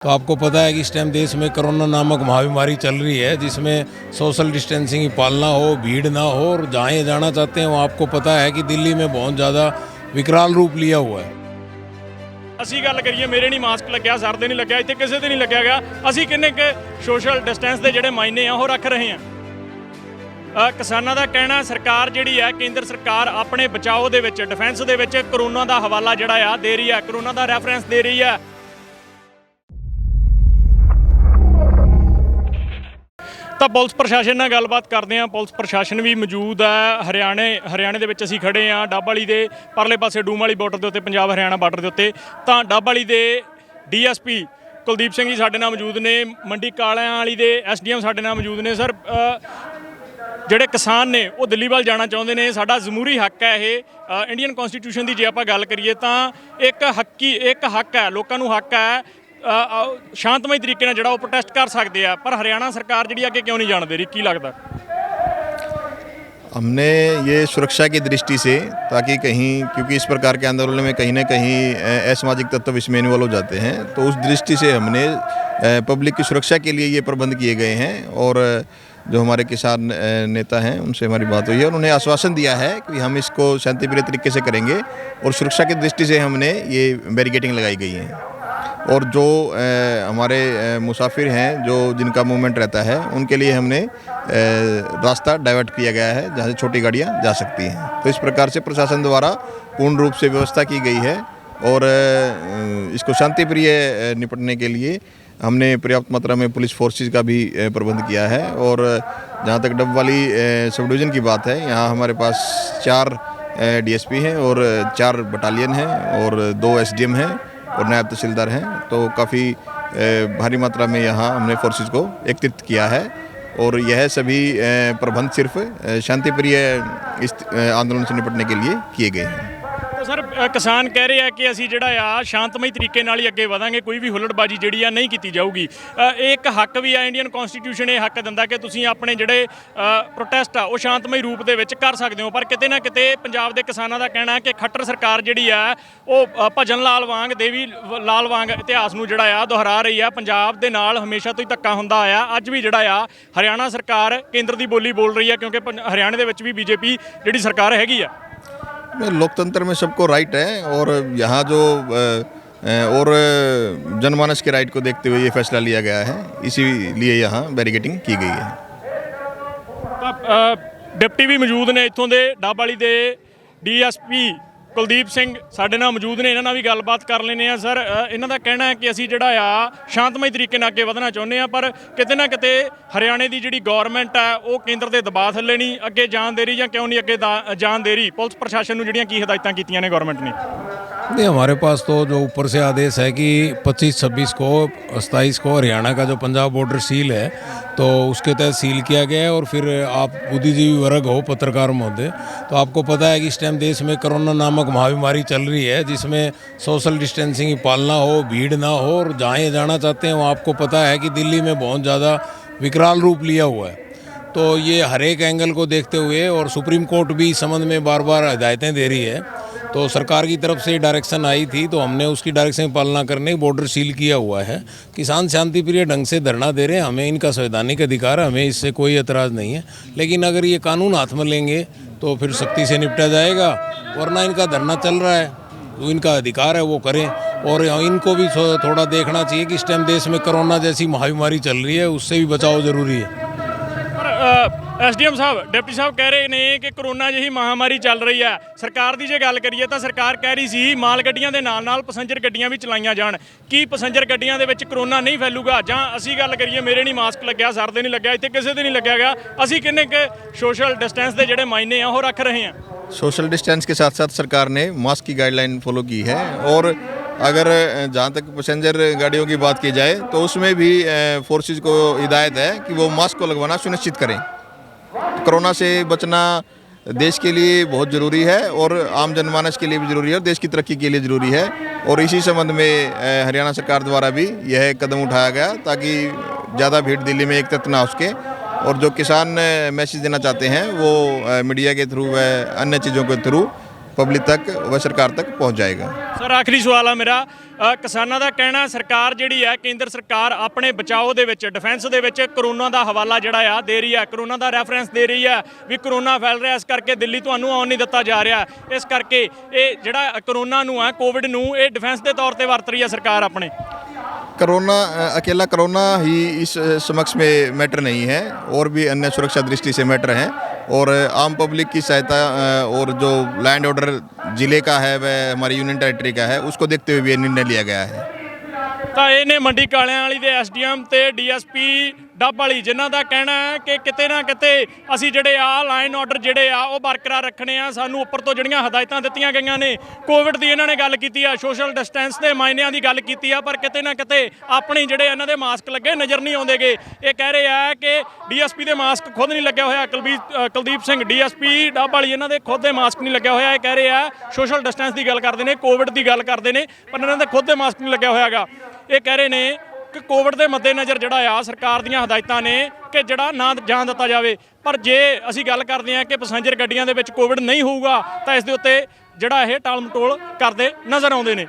तो आपको पता है कि इस टाइम देश में कोरोना नामक महाबीमारी चल रही है, जिसमें सोशल डिस्टेंसिंग की पालना हो, भीड़ ना हो, और जहाँ ये जाना चाहते हैं वो आपको पता है कि दिल्ली में बहुत ज़्यादा विकराल रूप लिया हुआ है। ਅਸੀਂ ਗੱਲ ਕਰੀਏ ਮੇਰੇ ਨਹੀਂ ਮਾਸਕ ਲੱਗਿਆ, ਸਰ ਦੇ ਨਹੀਂ ਲੱਗਿਆ, ਇੱਥੇ ਕਿਸੇ ਦੇ ਨਹੀਂ ਲੱਗਿਆ ਗਿਆ। ਅਸੀਂ ਕਿੰਨੇ ਕੁ ਸੋਸ਼ਲ ਡਿਸਟੈਂਸ ਦੇ ਜਿਹੜੇ ਮਾਇਨੇ ਆ ਉਹ ਰੱਖ ਰਹੇ ਹਾਂ। ਕਿਸਾਨਾਂ ਦਾ ਕਹਿਣਾ ਸਰਕਾਰ ਜਿਹੜੀ ਹੈ ਕੇਂਦਰ ਸਰਕਾਰ ਆਪਣੇ ਬਚਾਓ ਦੇ ਵਿੱਚ ਡਿਫੈਂਸ ਦੇ ਵਿੱਚ ਕਰੋਨਾ ਦਾ ਹਵਾਲਾ ਜਿਹੜਾ ਆ ਦੇ ਰਹੀ ਹੈ, ਕਰੋਨਾ ਦਾ ਰੈਫਰੈਂਸ ਦੇ ਰਹੀ ਹੈ। ਤਾਂ ਪੁਲਿਸ ਪ੍ਰਸ਼ਾਸਨ ਨਾਲ ਗੱਲਬਾਤ ਕਰਦੇ ਹਾਂ। ਪੁਲਿਸ ਪ੍ਰਸ਼ਾਸਨ ਵੀ ਮੌਜੂਦ ਹੈ। ਹਰਿਆਣੇ ਦੇ ਵਿੱਚ ਅਸੀਂ ਖੜੇ ਹਾਂ, ਡੱਬ ਵਾਲੀ ਦੇ ਪਰਲੇ ਪਾਸੇ ਡੂਮ ਵਾਲੀ ਬਾਰਡਰ ਦੇ ਉੱਤੇ, ਪੰਜਾਬ ਹਰਿਆਣਾ ਬਾਰਡਰ ਦੇ ਉੱਤੇ। ਤਾਂ ਡੱਬ ਵਾਲੀ ਦੇ ਡੀਐਸਪੀ ਕੁਲਦੀਪ ਸਿੰਘ ਜੀ ਸਾਡੇ ਨਾਲ ਮੌਜੂਦ ਨੇ, ਮੰਡੀ ਕਾਲਿਆਂ ਵਾਲੀ ਦੇ ਐਸਡੀਐਮ ਸਾਡੇ ਨਾਲ ਮੌਜੂਦ ਨੇ। ਸਰ, ਜਿਹੜੇ ਕਿਸਾਨ ਨੇ ਉਹ ਦਿੱਲੀ ਵੱਲ ਜਾਣਾ ਚਾਹੁੰਦੇ ਨੇ, ਸਾਡਾ ਜ਼ਮੂਰੀ ਹੱਕ ਹੈ ਇਹ। ਇੰਡੀਅਨ ਕਨਸਟੀਟਿਊਸ਼ਨ ਦੀ ਜੇ ਆਪਾਂ ਗੱਲ ਕਰੀਏ ਤਾਂ ਇੱਕ ਹੱਕ ਹੈ, ਲੋਕਾਂ ਨੂੰ ਹੱਕ ਹੈ शांतमई तरीके ਨਾਲ ਜਿਹੜਾ ਉਹ ਪ੍ਰੋਟੈਸਟ ਕਰ ਸਕਦੇ ਆ। ਪਰ हरियाणा सरकार ਜਿਹੜੀ ਅੱਗੇ क्यों नहीं जाने दे रही, की लगता? हमने ये सुरक्षा की दृष्टि से, ताकि कहीं, क्योंकि इस प्रकार के आंदोलन में कहीं ना कहीं असामाजिक तत्व इसमें इन्वॉल्व हो जाते हैं, तो उस दृष्टि से हमने पब्लिक की सुरक्षा के लिए ये प्रबंध किए गए हैं। और जो हमारे किसान नेता हैं उनसे हमारी बात हुई है, उन्होंने आश्वासन दिया है कि हम इसको शांतिप्रिय तरीके से करेंगे, और सुरक्षा की दृष्टि से हमने ये बैरिकेडिंग लगाई गई है। और जो हमारे मुसाफिर हैं, जिनका मूवमेंट रहता है, उनके लिए हमने रास्ता डाइवर्ट किया गया है जहाँ से छोटी गाड़ियाँ जा सकती हैं। तो इस प्रकार से प्रशासन द्वारा पूर्ण रूप से व्यवस्था की गई है, और इसको शांतिप्रिय निपटने के लिए हमने पर्याप्त मात्रा में पुलिस फोर्सेस का भी प्रबंध किया है। और जहाँ तक डब वाली सब डिवीज़न की बात है, यहाँ हमारे पास 4 डीएसपी हैं और 4 बटालियन हैं और 2 एसडीएम हैं और नायब तहसीलदार हैं। तो काफ़ी भारी मात्रा में यहाँ हमने फोर्सेस को एकत्रित किया है, और यह सभी प्रबंध सिर्फ शांतिप्रिय इस आंदोलन से निपटने के लिए किए गए हैं। तो सर, किसान कह रहे हैं कि ਅਸੀਂ ਜਿਹੜਾ ਆ ਸ਼ਾਂਤਮਈ ਤਰੀਕੇ ਨਾਲ ਹੀ ਅੱਗੇ ਵਧਾਂਗੇ, ਕੋਈ ਵੀ ਹੁੱਲੜਬਾਜੀ ਜਿਹੜੀ ਆ ਨਹੀਂ ਕੀਤੀ ਜਾਊਗੀ। ਇਹ ਇੱਕ ਹੱਕ ਵੀ ਆ, ਇੰਡੀਅਨ ਕਨਸਟੀਟਿਊਸ਼ਨ ਇਹ ਹੱਕ ਦਿੰਦਾ ਕਿ ਤੁਸੀਂ ਆਪਣੇ ਜਿਹੜੇ ਪ੍ਰੋਟੈਸਟ ਆ ਉਹ ਸ਼ਾਂਤਮਈ ਰੂਪ ਦੇ ਵਿੱਚ ਕਰ ਸਕਦੇ ਹੋ। ਪਰ ਕਿਤੇ ਨਾ ਕਿਤੇ ਪੰਜਾਬ ਦੇ ਕਿਸਾਨਾਂ ਦਾ ਕਹਿਣਾ ਹੈ ਕਿ ਖੱਟਰ ਸਰਕਾਰ ਜਿਹੜੀ ਆ ਉਹ ਭਜਨ ਲਾਲ ਵਾਂਗ, ਦੇਵੀ ਲਾਲ ਵਾਂਗ ਇਤਿਹਾਸ ਨੂੰ ਜਿਹੜਾ ਆ ਦੁਹਰਾ ਰਹੀ ਆ। ਪੰਜਾਬ ਦੇ ਨਾਲ ਹਮੇਸ਼ਾ ਤੋਂ ਹੀ ਧੱਕਾ ਹੁੰਦਾ ਆਇਆ, ਅੱਜ ਵੀ ਜਿਹੜਾ ਆ ਹਰਿਆਣਾ ਸਰਕਾਰ ਕੇਂਦਰ ਦੀ ਬੋਲੀ ਬੋਲ ਰਹੀ ਆ, ਕਿਉਂਕਿ ਹਰਿਆਣੇ ਦੇ ਵਿੱਚ ਵੀ बीजेपी ਜਿਹੜੀ ਸਰਕਾਰ ਹੈਗੀ ਆ। लोकतंत्र में सबको राइट है, और यहाँ जो और जनमानस के राइट को देखते हुए ये फैसला लिया गया है, इसीलिए यहाँ बैरिकेडिंग की गई है। डिप्टी भी मौजूद ने इत्थों के डब वाली दे डीएसपी ਕੁਲਦੀਪ ਸਿੰਘ ਸਾਡੇ ਨਾਲ ਮੌਜੂਦ ਨੇ, ਇਹਨਾਂ ਨਾਲ ਵੀ ਗੱਲਬਾਤ ਕਰ ਲੈਂਦੇ ਆ। ਸਰ, ਇਹਨਾਂ ਦਾ ਕਹਿਣਾ ਹੈ ਕਿ ਅਸੀਂ ਜਿਹੜਾ ਆ ਸ਼ਾਂਤਮਈ ਤਰੀਕੇ ਨਾਲ ਅੱਗੇ ਵਧਣਾ ਚਾਹੁੰਦੇ ਆ, ਪਰ ਕਿਤੇ ਨਾ ਕਿਤੇ ਹਰਿਆਣੇ ਦੀ ਜਿਹੜੀ ਗੌਰਮੈਂਟ ਆ ਉਹ ਕੇਂਦਰ ਦੇ ਦਬਾਅ ਥੱਲੇ ਨਹੀਂ ਅੱਗੇ ਜਾਣ ਦੇ ਰਹੀ, ਜਾਂ ਕਿਉਂ ਨਹੀਂ ਅੱਗੇ ਜਾਣ ਦੇ ਰਹੀ? ਪੁਲਿਸ ਪ੍ਰਸ਼ਾਸਨ ਨੂੰ ਜਿਹੜੀਆਂ ਕੀ ਹਦਾਇਤਾਂ ਕੀਤੀਆਂ ਨੇ ਗੌਰਮੈਂਟ ਨੇ? नहीं, हमारे पास तो जो ऊपर से आदेश है कि 25-26 को 27 को हरियाणा का जो पंजाब बॉर्डर सील है, तो उसके तहत सील किया गया है। और फिर आप बुद्धिजीवी वर्ग हो, पत्रकार महोदय, तो आपको पता है कि इस टाइम देश में कोरोना नामक महाबीमारी चल रही है, जिसमें सोशल डिस्टेंसिंग की पालना हो, भीड़ ना हो, और जहाँ ये जाना चाहते हैं वो आपको पता है कि दिल्ली में बहुत ज़्यादा विकराल रूप लिया हुआ है। तो ये हर एक एंगल को देखते हुए, और सुप्रीम कोर्ट भी इस संबंध में बार बार हिदायतें दे रही है, तो सरकार की तरफ से डायरेक्शन आई थी, तो हमने उसकी डायरेक्शन की पालना करने बॉर्डर सील किया हुआ है। किसान शांतिप्रिय ढंग से धरना दे रहे हैं, हमें इनका संवैधानिक अधिकार है, हमें इससे कोई एतराज़ नहीं है। लेकिन अगर ये कानून हाथ में लेंगे तो फिर सख्ती से निपटा जाएगा, वरना इनका धरना चल रहा है, तो इनका अधिकार है वो करें। और इनको भी थोड़ा देखना चाहिए कि इस टाइम देश में कोरोना जैसी महाबीमारी चल रही है, उससे भी बचाव ज़रूरी है। ਐਸਡੀਐਮ ਸਾਹਿਬ, ਡਿਪਟੀ ਸਾਹਿਬ ਕਹਿ ਰਹੇ ਨੇ ਕਿ ਕਰੋਨਾ ਜਿਹੀ ਮਹਾਮਾਰੀ ਚੱਲ ਰਹੀ ਹੈ। ਸਰਕਾਰ ਦੀ ਜੇ ਗੱਲ ਕਰੀਏ ਤਾਂ ਸਰਕਾਰ ਕਹਿ ਰਹੀ ਸੀ ਮਾਲ ਗੱਡੀਆਂ ਦੇ ਨਾਲ ਨਾਲ ਪੈਸੰਜਰ ਗੱਡੀਆਂ ਵੀ ਚਲਾਈਆਂ ਜਾਣ। ਕੀ ਪੈਸੰਜਰ ਗੱਡੀਆਂ ਦੇ ਵਿੱਚ ਕਰੋਨਾ ਨਹੀਂ ਫੈਲੂਗਾ? ਜਾਂ ਅਸੀਂ ਗੱਲ ਕਰੀਏ ਮੇਰੇ ਨਹੀਂ ਮਾਸਕ ਲੱਗਿਆ, ਸਰ ਦੇ ਨਹੀਂ ਲੱਗਿਆ, ਇੱਥੇ ਕਿਸੇ ਦੇ ਨਹੀਂ ਲੱਗਿਆ ਗਿਆ, ਅਸੀਂ ਕਿੰਨੇ ਕੁ ਸੋਸ਼ਲ ਡਿਸਟੈਂਸ ਦੇ ਜਿਹੜੇ ਮਾਇਨੇ ਆ ਉਹ ਰੱਖ ਰਹੇ ਹਾਂ? सोशल डिस्टेंस के साथ साथ सरकार ने मास्क की गाइडलाइन फॉलो की है। और अगर जहाँ तक पैसेंजर गाड़ियों की बात की जाए, तो उसमें भी फोर्सेस को हिदायत है कि वो मास्क को लगवाना सुनिश्चित करें। कोरोना से बचना देश के लिए बहुत ज़रूरी है, और आम जनमानस के लिए भी ज़रूरी है, और देश की तरक्की के लिए ज़रूरी है। और इसी संबंध में हरियाणा सरकार द्वारा भी यह कदम उठाया गया, ताकि ज़्यादा भीड़ दिल्ली में एकत्रित ना हो सके। और जो किसान मैसेज देना चाहते हैं वो मीडिया के थ्रू व अन्य चीज़ों के थ्रू पब्लिक तक व सरकार तक पहुँच जाएगा। ਸਰ ਆਖਰੀ ਸਵਾਲ ਆ ਮੇਰਾ ਕਿਸਾਨਾਂ ਦਾ ਕਹਿਣਾ ਸਰਕਾਰ ਜਿਹੜੀ ਹੈ ਕੇਂਦਰ ਸਰਕਾਰ ਆਪਣੇ ਬਚਾਓ ਦੇ ਵਿੱਚ ਡਿਫੈਂਸ ਦੇ ਵਿੱਚ ਕਰੋਨਾ ਦਾ ਹਵਾਲਾ ਜਿਹੜਾ ਆ ਦੇ ਰਹੀ ਹੈ, ਕਰੋਨਾ ਦਾ ਰੈਫਰੈਂਸ ਦੇ ਰਹੀ ਹੈ ਵੀ ਕਰੋਨਾ ਫੈਲ ਰਿਹਾ, ਇਸ ਕਰਕੇ ਦਿੱਲੀ ਤੁਹਾਨੂੰ ਆਉਣ ਨਹੀਂ ਦਿੱਤਾ ਜਾ ਰਿਹਾ, ਇਸ ਕਰਕੇ ਇਹ ਜਿਹੜਾ ਕਰੋਨਾ ਨੂੰ ਹੈ ਕੋਵਿਡ ਨੂੰ ਇਹ ਡਿਫੈਂਸ ਦੇ ਤੌਰ ਤੇ ਵਰਤ ਰਹੀ ਹੈ ਸਰਕਾਰ ਆਪਣੇ। कोरोना अकेला कोरोना ही इस समक्ष में मैटर नहीं है, और भी अन्य सुरक्षा दृष्टि से मैटर हैं, और आम पब्लिक की सहायता और जो लैंड ऑर्डर ज़िले का है वह हमारी यूनियन टेरिटरी का है, उसको देखते हुए भी ये निर्णय लिया गया है। ਤਾਂ ਇਹ ਨੇ ਮੰਡੀ ਕਾਲਿਆਂ ਵਾਲੀ ਦੇ ਐਸਡੀਐਮ ਤੇ ਡੀਐਸਪੀ ਡੱਬ ਵਾਲੀ, ਜਿਨ੍ਹਾਂ ਦਾ ਕਹਿਣਾ ਹੈ ਕਿ ਕਿਤੇ ਨਾ ਕਿਤੇ ਅਸੀਂ ਜਿਹੜੇ ਆ ਲਾਈਨ ਆਰਡਰ ਜਿਹੜੇ ਆ ਉਹ ਬਰਕਰਾਰ ਰੱਖਣੇ ਆ, ਸਾਨੂੰ ਉੱਪਰ ਤੋਂ ਜਿਹੜੀਆਂ ਹਦਾਇਤਾਂ ਦਿੱਤੀਆਂ ਗਈਆਂ ਨੇ ਕੋਵਿਡ ਦੀ ਇਹਨਾਂ ਨੇ ਗੱਲ ਕੀਤੀ ਆ, ਸੋਸ਼ਲ ਡਿਸਟੈਂਸ ਦੇ ਮਾਇਨਿਆਂ ਦੀ ਗੱਲ ਕੀਤੀ ਆ, ਪਰ ਕਿਤੇ ਨਾ ਕਿਤੇ ਆਪਣੀ ਜਿਹੜੇ ਇਹਨਾਂ ਦੇ ਮਾਸਕ ਲੱਗੇ ਨਜ਼ਰ ਨਹੀਂ ਆਉਂਦੇਗੇ। ਇਹ ਕਹਿ ਰਹੇ ਆ ਕਿ ਡੀਐਸਪੀ ਦੇ ਮਾਸਕ ਖੁਦ ਨਹੀਂ ਲੱਗਿਆ ਹੋਇਆ, ਕੁਲਦੀਪ ਸਿੰਘ ਡੀਐਸਪੀ ਡੱਬ ਵਾਲੀ ਇਹਨਾਂ ਦੇ ਖੁਦ ਦੇ ਮਾਸਕ ਨਹੀਂ ਲੱਗਿਆ ਹੋਇਆ। ਇਹ ਕਹਿ ਰਹੇ ਆ ਸੋਸ਼ਲ ਡਿਸਟੈਂਸ ਦੀ ਗੱਲ ਕਰਦੇ ਨੇ, ਕੋਵਿਡ ਦੀ ਗੱਲ ਕਰਦੇ ਨੇ, ਪਰ ਇਹਨਾਂ ਦੇ ਖੁਦ ਦੇ ਮਾਸਕ ਨਹੀਂ ਲੱਗਿਆ ਹੋਇਆਗਾ। ਇਹ ਕਹਿ ਰਹੇ ਨੇ ਕਿ ਕੋਵਿਡ ਦੇ ਮੱਦੇਨਜ਼ਰ ਜਿਹੜਾ ਆ ਸਰਕਾਰ ਦੀਆਂ ਹਦਾਇਤਾਂ ਨੇ ਕਿ ਜਿਹੜਾ ਨਾ ਜਾਣ ਦਿੱਤਾ ਜਾਵੇ, ਪਰ ਜੇ ਅਸੀਂ ਗੱਲ ਕਰਦੇ ਹਾਂ ਕਿ ਪੈਸੇਂਜਰ ਗੱਡੀਆਂ ਦੇ ਵਿੱਚ ਕੋਵਿਡ ਨਹੀਂ ਹੋਊਗਾ ਤਾਂ ਇਸ ਦੇ ਉੱਤੇ ਜਿਹੜਾ ਇਹ ਟਾਲ ਮਟੋਲ ਕਰਦੇ ਨਜ਼ਰ ਆਉਂਦੇ ਨੇ।